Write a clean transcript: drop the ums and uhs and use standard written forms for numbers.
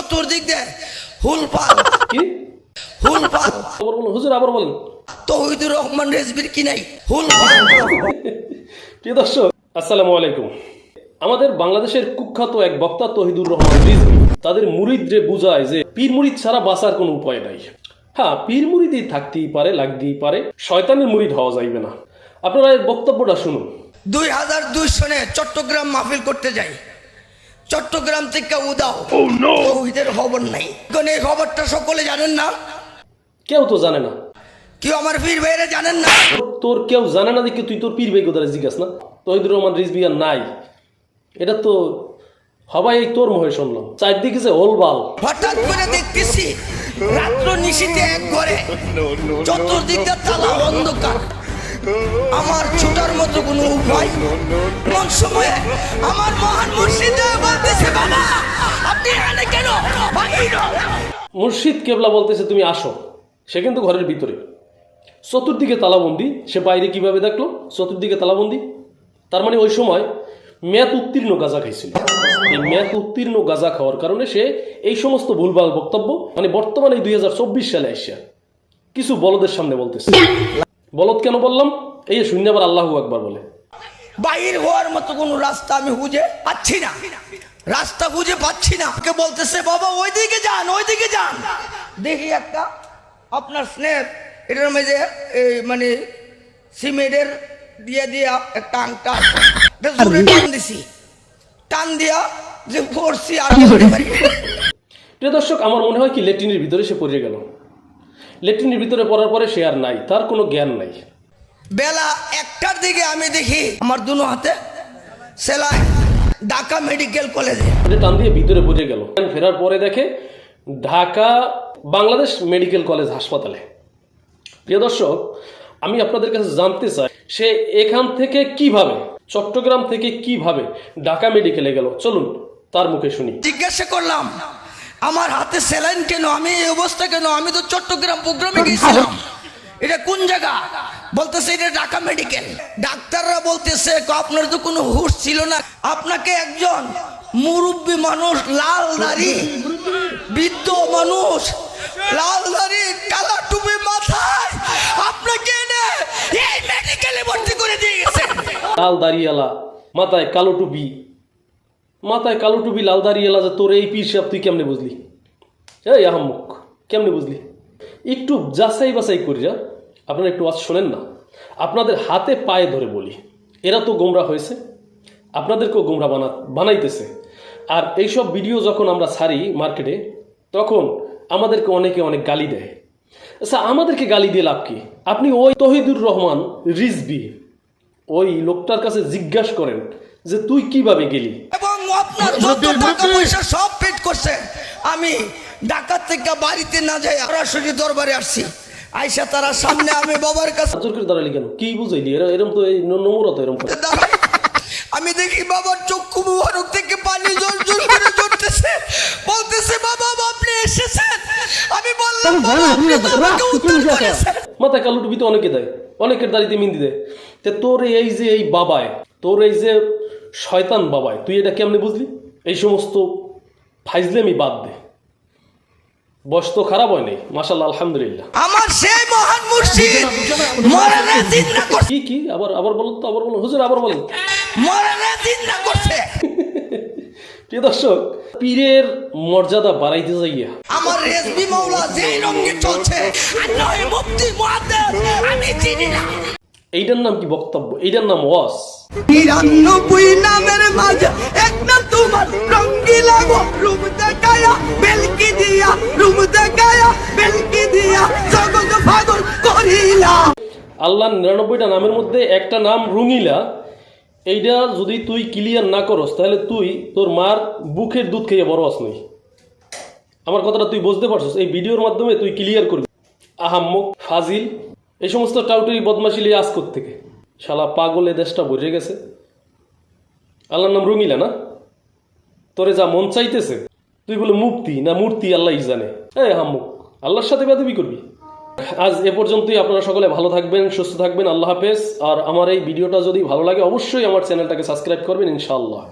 চতুর্দিক দিয়ে হুলপাল কি হুলপাল। আবার বলুন হুজুর, আবার বলেন। তৌহিদুর রহমান রেজবির কি নাই হুলপাল। প্রিয় দর্শক, আসসালামু আলাইকুম। আমাদের বাংলাদেশের কুখ্যাত এক বক্তা তৌহিদুর রহমান রিজভী তাদের মুরিদরে বুঝায় যে পীর মুরিদ ছাড়া বাঁচার কোনো উপায় নাই। হ্যাঁ, পীর মুরিদই থাকতেই পারে, লাগতেই পারে, শয়তানের মুরিদ হওয়া যাইবে না। আপনারা এই বক্তব্যটা শুনুন। 2002 সনে চট্টগ্রাম মাহফিল করতে যাই, চট্টগ্রাম থেকে উদাও তৌহিদের খবর নাই। কারণ এই খবরটা সকলে জানেন না, কেউ তো জানে না। কেউ আমার পীর ভাইরা জানেন না। তোর কেউ জানে না দেখে তুই তোর পীর ভাই কোথায় জিজ্ঞাস না। তৌহিদুর রহমান রিজভী আর নাই, এটা তো সবাই এই তোর মহে শুনলাম। চারদিকে যে ওলবাল। হঠাৎ করে দেখতেছি রাত্র নিশীথে এক ঘরে চতুর্দিকটা তালা অন্ধকার, আমার ছোটার মতো কোনো উপায়। কোন সময়ে আমার মহান মুর্শিদে বলতেছে, বাবা আপনি এখানে কেন? মুর্শিদ কেবলা বলতেছে তুমি আসো। সে কিন্তু ঘরের ভিতরে, চতুর্দিকে তালাবন্দি। সে বাইরে কিভাবে দেখলো চতুর্দিকে তালাবন্দি? তার মানে ওই সময় মেয়াদ উত্তীর্ণ গাঁজা খাইছিল। এই মেয়াদ উত্তীর্ণ গাঁজা খাওয়ার কারণে সে এই সমস্ত ভুলভাল বক্তব্য মানে বর্তমানে 2024 সালে আসিয়া কিছু বলদের সামনে বলতেছে। বলদ কেন বললাম? এই শূন্য আবার আল্লাহু আকবার বলে। বাহির হওয়ার মতো কোনো রাস্তা আমি খুঁজে পাচ্ছি না, রাস্তা খুঁজে পাচ্ছি না। কে বলতেছে বাবা ওইদিকে যান, ওইদিকে যান। দেখি একটা আপনার স্নেপ এটার মধ্যে মানে সিমেন্টের দিয়ে দিয়া একটা আংটা জোরে টান দিছি, টান দিয়া যে পড়ছি আর বলতে পারি। প্রিয় দর্শক, আমার মনে হয় কি ল্যাট্রিনের ভিতরে সে পড়ে গেল। ল্যাট্রিনের ভিতরে পড়ার পরে সে আর নাই, তার কোনো জ্ঞান নাই। বেলা 1টার দিকে আমি দেখি আমার দুনো হাতে সেলাই, ঢাকা মেডিকেল কলেজে টান দিয়ে ভিতরে পড়ে গেল। ফেরার পরে দেখে ঢাকা বাংলাদেশ মেডিকেল কলেজ হাসপাতালে। প্রিয় দর্শক, আমি আপনাদের কাছে জানতে চাই সে এখান থেকে কিভাবে, চট্টগ্রাম থেকে কিভাবে ঢাকা মেডিকেলে গেল। চলুন তার মুখে শুনি। জিজ্ঞাসা করলাম আমার হাতে স্যালাইন কেন, আমি এই অবস্থা কেন? আমি তো চট্টগ্রাম প্রোগ্রামে গিয়েছিলাম, এটা কোন জায়গা? বলতেছে এটা ঢাকা মেডিকেল। ডাক্তাররা বলতেছে আপনার তো কোনো হুঁশ ছিল না, আপনাকে একজন মুরব্বী মানুষ, লাল দাড়ি, বৃদ্ধ মানুষ, লাল দাড়ি, কালা টুপি মাথায়, আপনাকে এনে এই মেডিকেলে ভর্তি করে দিয়ে গেছে। লাল দাড়িওয়ালা, মাথায় কালো টুপি, মাথায় কালো টুপি, লাল দাড়িওয়ালা, যে তোর এই পীর সাহেব তুই কেমনে বুঝলি? এই আহম্মক, কেমনে বুঝলি? একটু যাচাই বাছাই করি যা। আপনারা একটু আজ শোনেন না, আপনাদের হাতে পায়ে ধরে বলি, এরা তো গোমরা হয়েছে, আপনাদেরকেও গোমরা বানাইতেছে। আর এইসব ভিডিও যখন আমরা ছাড়ি মার্কেটে, তখন আমাদেরকে অনেকে অনেক গালি দেয়। আচ্ছা, আমাদেরকে গালি দিয়ে লাভ কি? আপনি ওই তৌহিদুর রহমান রিজভী ওই লোকটার কাছে জিজ্ঞাসা করেন যে তুই কিভাবে গেলি। এবং আপনার যত টাকা পয়সা সব পেড করছে। আমি ঢাকা থেকে বাড়িতে না যাই সরাসরি দরবারে আসছি, আইসা তারা সামনে আমি বাবার কাছে জোর করে দাঁড়ালি কেন? কি বুঝাইলি? এরম তো এই নম্রত এরম করে। দাঁড়াই। আমি দেখি বাবার চক্ষু মুবারক থেকে পানি জল জল করে ঝরতেছে, বলতেছে বাবা আপনি এসেছেন। আমি বললাম বাবা আপনি তো আমাকে উদ্ধার করেছেন। মাথায় কালো টুপি তো অনেকে দেয়, অনেকের দাড়িতে মিন্দি দেয়। তে তোর এই যে এই বাবায়, তোর এই যে শয়তান বাবায়, তুই এটা কেমনে বুঝলি? এই সমস্ত ফাইজলামি বাদ দে। বয়স তো খারাপ হয় নাই, মাশাআল্লাহ, আলহামদুলিল্লাহ। আমার সেই মহান মুর্শিদ মরণে জিন্দা করছে। কি আবার বলুন তো, আবার বলুন হুজুর, আবার বলেন। মরণে জিন্দা করছে। প্রিয় দর্শক, পীরের মর্যাদা বাড়াইতে যাইয়া আমার রেজবি মাওলা যেই রঙে চলছে, আর নয় মুফতি মুহাদ্দিস আমি চিনি না। এইটার নাম কি বক্তব্য? এইটার নাম ওয়াজ। ৯৯ নামের মাঝে এক নাম তোমার রঙ্গিলা গো, রূপ দেখায়া বেলকি দিয়া, রূপ দেখায়া বেলকি দিয়া জগৎ পাগল করিলা। আল্লাহর ৯৯টা নামের মধ্যে একটা নাম রঙিলা। এইটা যদি তুই ক্লিয়ার না করস, তাহলে তুই তোর মার বুকের দুধ খেয়ে বড় হস নাই। আমার কথাটা তুই বুঝতে পারছস? এই ভিডিওর মাধ্যমে তুই ক্লিয়ার করবি। আহাম্মক, ফাজিল, এই সমস্ত টাউটারি বদমাশিলি আজ থেকে শালা পাগল এ দেশটা ভরে গেছে। আল্লাহর নাম রঙিলা না? তোরে যা মন চাইতেছে তুই বলে মুক্তি না মূর্তি আল্লাহই জানে। এই আহাম্মক, আল্লাহর সাথে বেয়াদবি করবি? আজ এ পর্যন্তই। আপনারা সকলে ভালো থাকবেন, সুস্থ থাকবেন। আল্লাহ হাফেজ। আর আমার এই ভিডিওটা যদি ভালো লাগে অবশ্যই আমার চ্যানেলটাকে সাবস্ক্রাইব করবেন ইনশাআল্লাহ।